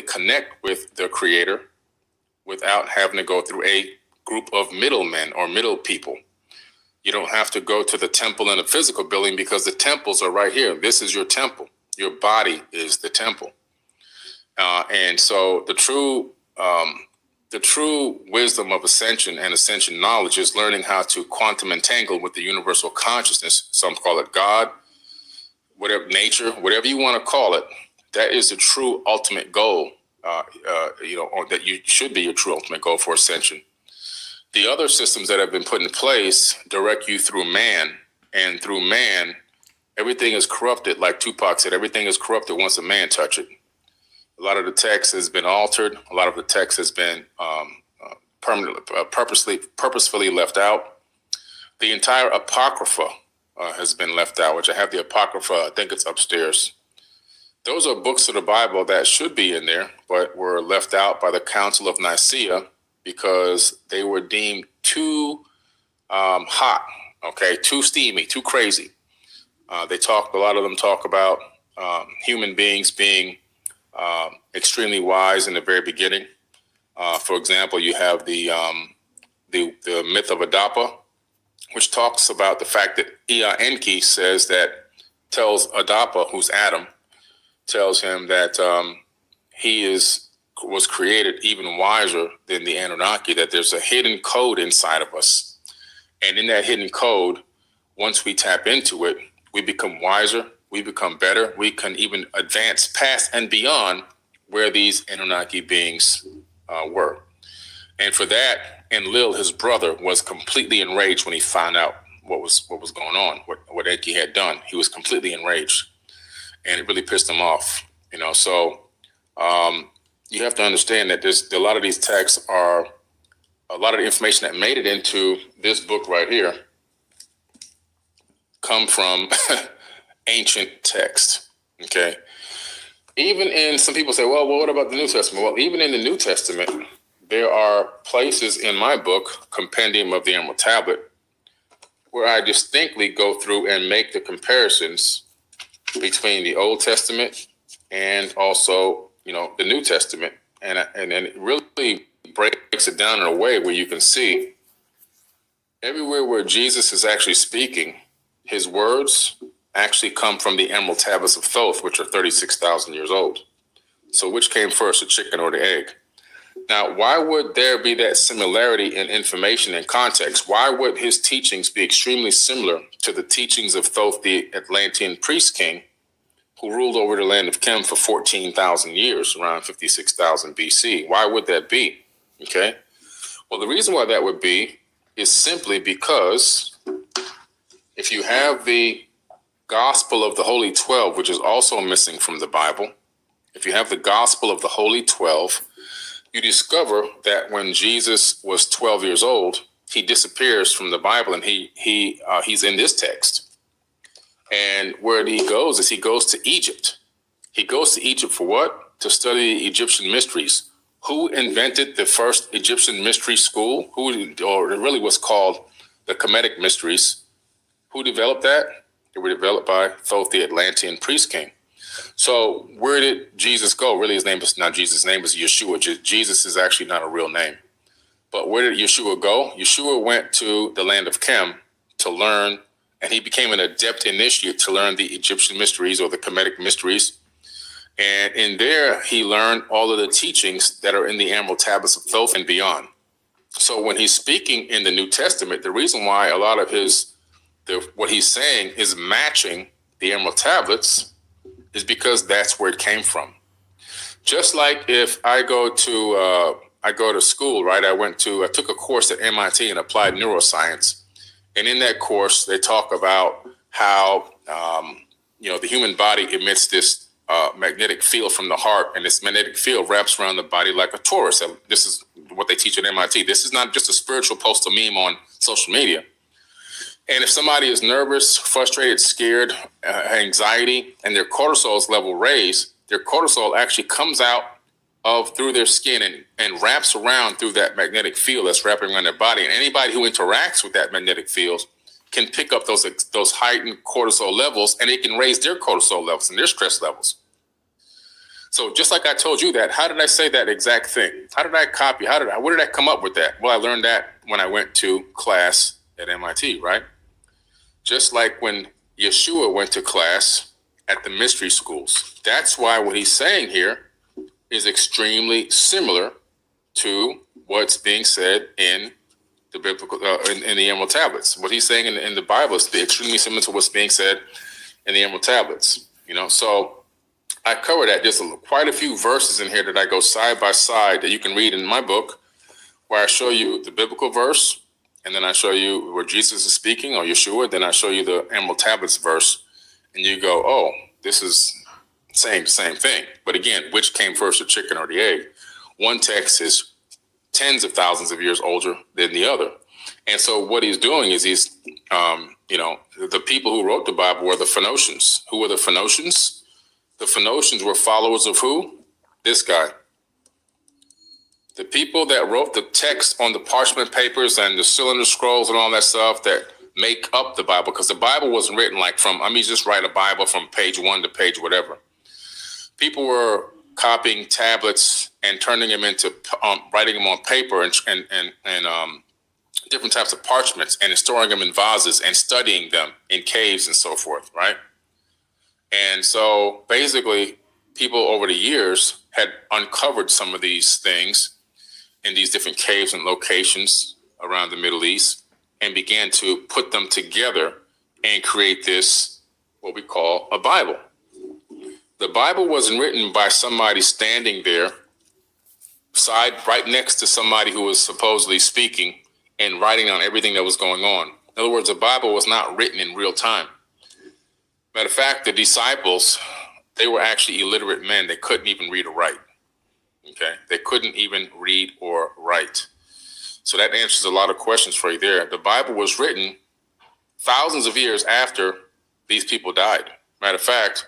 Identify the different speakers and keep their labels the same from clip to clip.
Speaker 1: connect with the Creator without having to go through a group of middlemen or middle people. You don't have to go to the temple in a physical building because the temples are right here. This is your temple. Your body is the temple. And so the true wisdom of ascension and ascension knowledge is learning how to quantum entangle with the universal consciousness. Some call it God, whatever, nature, whatever you want to call it. That is the true ultimate goal, or that you should be your true ultimate goal for ascension. The other systems that have been put in place direct you through man, and through man, everything is corrupted. Like Tupac said, everything is corrupted once a man touch it. A lot of the text has been altered. A lot of the text has been purposefully left out. The entire Apocrypha has been left out, which I have the Apocrypha, I think it's upstairs. Those are books of the Bible that should be in there, but were left out by the Council of Nicaea because they were deemed too hot, too steamy, too crazy. A lot of them talk about human beings being extremely wise in the very beginning. For example, you have the myth of Adapa, which talks about the fact that Ea Enki tells Adapa, who's Adam, tells him that he was created even wiser than the Anunnaki, that there's a hidden code inside of us. And in that hidden code, once we tap into it, we become wiser, we become better, we can even advance past and beyond where these Anunnaki beings were. And for that, Enlil, his brother, was completely enraged when he found out what was going on, what Enki had done. He was completely enraged, and it really pissed him off. So you have to understand that a lot of these texts are a lot of the information that made it into this book right here come from ancient text. Okay. Even in, some people say, well, what about the New Testament? Well, even in the New Testament, there are places in my book, Compendium of the Emerald Tablet, where I distinctly go through and make the comparisons between the Old Testament and also, the New Testament. And it really breaks it down in a way where you can see everywhere where Jesus is actually speaking, his words actually come from the Emerald Tablets of Thoth, which are 36,000 years old. So which came first, the chicken or the egg? Now, why would there be that similarity in information and context? Why would his teachings be extremely similar to the teachings of Thoth, the Atlantean priest king, who ruled over the land of Kem for 14,000 years, around 56,000 BC? Why would that be? Okay. Well, the reason why that would be is simply because if you have the Gospel of the Holy 12, which is also missing from the Bible, if you have the Gospel of the Holy 12, you discover that when Jesus was 12 years old, he disappears from the Bible, and he's in this text. And where he goes is he goes to Egypt. He goes to Egypt for what? To study the Egyptian mysteries. Who invented the first Egyptian mystery school? Or it really was called the Kemetic Mysteries. Who developed that? They were developed by Thoth, the Atlantean priest king. So where did Jesus go? Really, his name is not Jesus. His name is Yeshua. Jesus is actually not a real name. But where did Yeshua go? Yeshua went to the land of Kem to learn, and he became an adept initiate to learn the Egyptian mysteries or the Kemetic mysteries. And in there, he learned all of the teachings that are in the Emerald Tablets of Thoth and beyond. So when he's speaking in the New Testament, the reason why a lot of what he's saying is matching the Emerald Tablets is because that's where it came from. Just like if I go to school, right? I took a course at MIT in applied neuroscience. And in that course, they talk about how, the human body emits this magnetic field from the heart, and this magnetic field wraps around the body like a torus. And this is what they teach at MIT. This is not just a spiritual post, a meme on social media. And if somebody is nervous, frustrated, scared, anxiety, and their cortisol level raised, their cortisol actually comes out through their skin and wraps around through that magnetic field that's wrapping around their body. And anybody who interacts with that magnetic field can pick up those heightened cortisol levels, and it can raise their cortisol levels and their stress levels. So just like I told you that, how did I say that exact thing? How did I copy? Where did I come up with that? Well, I learned that when I went to class at MIT, right? Just like when Yeshua went to class at the mystery schools. That's why what he's saying here is extremely similar to what's being said in the biblical, in the Emerald Tablets. What he's saying in the Bible is extremely similar to what's being said in the Emerald Tablets. So I cover that. There's quite a few verses in here that I go side by side that you can read in my book, where I show you the biblical verse, and then I show you where Jesus is speaking, or Yeshua. Then I show you the Emerald Tablets verse, and you go, oh, this is saying the same thing. But again, which came first, the chicken or the egg? One text is tens of thousands of years older than the other. And so what he's doing is the people who wrote the Bible were the Phoenicians. Who were the Phoenicians? The Phoenicians were followers of who? This guy. The people that wrote the text on the parchment papers and the cylinder scrolls and all that stuff that make up the Bible, because the Bible wasn't written like just write a Bible from page 1 to page whatever. People were copying tablets and turning them into writing them on paper and different types of parchments, and storing them in vases and studying them in caves and so forth, right? And so basically, people over the years had uncovered some of these things in these different caves and locations around the Middle East, and began to put them together and create this, what we call a Bible. The Bible wasn't written by somebody standing there right next to somebody who was supposedly speaking and writing down everything that was going on. In other words, the Bible was not written in real time. Matter of fact, the disciples, they were actually illiterate men. They couldn't even read or write. Okay? They couldn't even read or write. So that answers a lot of questions for you there. The Bible was written thousands of years after these people died. Matter of fact,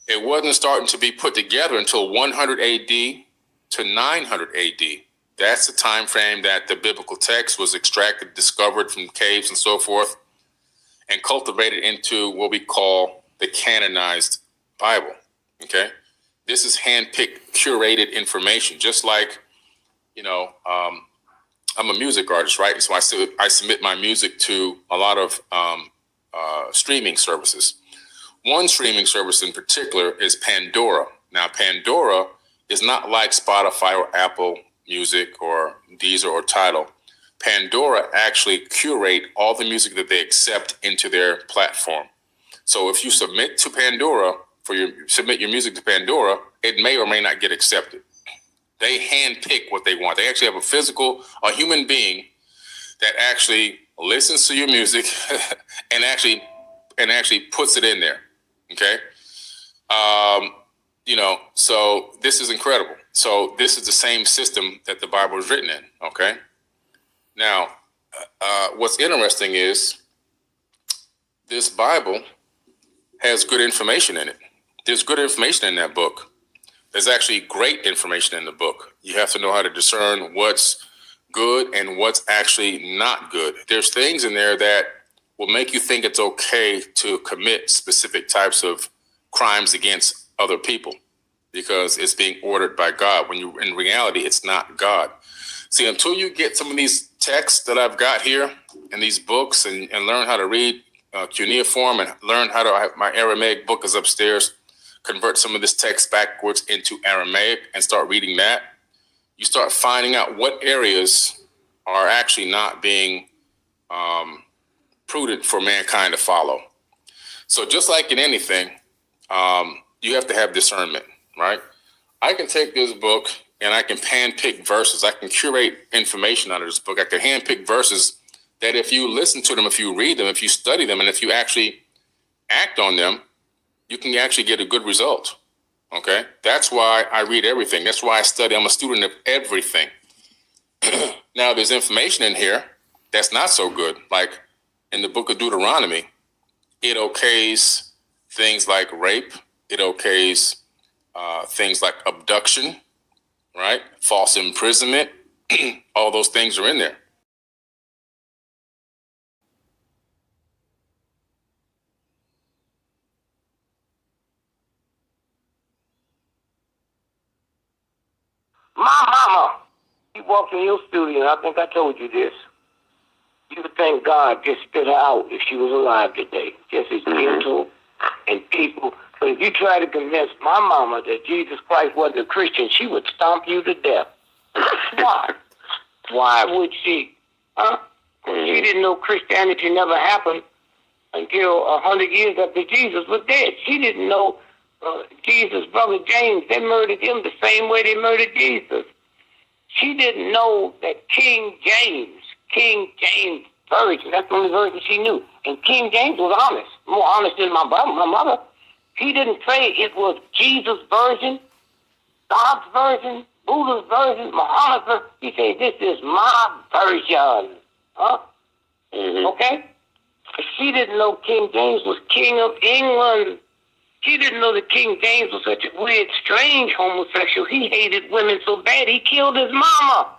Speaker 1: it wasn't starting to be put together until 100 AD to 900 AD. That's the time frame that the biblical text was extracted, discovered from caves and so forth, and cultivated into what we call the canonized Bible. Okay? This is handpicked, curated information, just like, I'm a music artist, right? So I submit my music to a lot of streaming services. One streaming service in particular is Pandora. Now, Pandora is not like Spotify or Apple Music or Deezer or Tidal. Pandora actually curate all the music that they accept into their platform. So if you submit your music to Pandora, it may or may not get accepted. They handpick what they want. They actually have a human being that actually listens to your music and actually puts it in there. Okay. So this is incredible. So this is the same system that the Bible is written in. Okay. Now, what's interesting is this Bible has good information in it. There's good information in that book. There's actually great information in the book. You have to know how to discern what's good and what's actually not good. There's things in there that will make you think it's okay to commit specific types of crimes against other people because it's being ordered by God, when in reality, it's not God. See, until you get some of these texts that I've got here in these books and learn how to read cuneiform and learn how to, my Aramaic book is upstairs, convert some of this text backwards into Aramaic and start reading that, you start finding out what areas are actually not being prudent for mankind to follow. So just like in anything, you have to have discernment, right? I can take this book and I can handpick verses. I can curate information out of this book. I can handpick verses that if you listen to them, if you read them, if you study them, and if you actually act on them, you can actually get a good result. Okay? That's why I read everything. That's why I study. I'm a student of everything. Now, there's information in here that's not so good. Like in the book of Deuteronomy, it okays things like rape. It okays things like abduction, right? False imprisonment. All those things are in there.
Speaker 2: walked in your studio, and I think I told you this, you would think God just spit her out if she was alive today. Just as gentle and peaceful. But if you try to convince my mama that Jesus Christ wasn't a Christian, she would stomp you to death. Why? Why would she? Huh? She didn't know Christianity never happened until 100 years after Jesus was dead. She didn't know Jesus' brother James. They murdered him the same way they murdered Jesus. She didn't know that King James Version, that's the only version she knew. And King James was honest, more honest than my mother. He didn't say it was Jesus' version, God's version, Buddha's version, Muhammad's version. He said, this is my version. Huh? Okay? She didn't know King James was king of England. She didn't know that King James was such a weird, strange homosexual. He hated women so bad he killed his mama.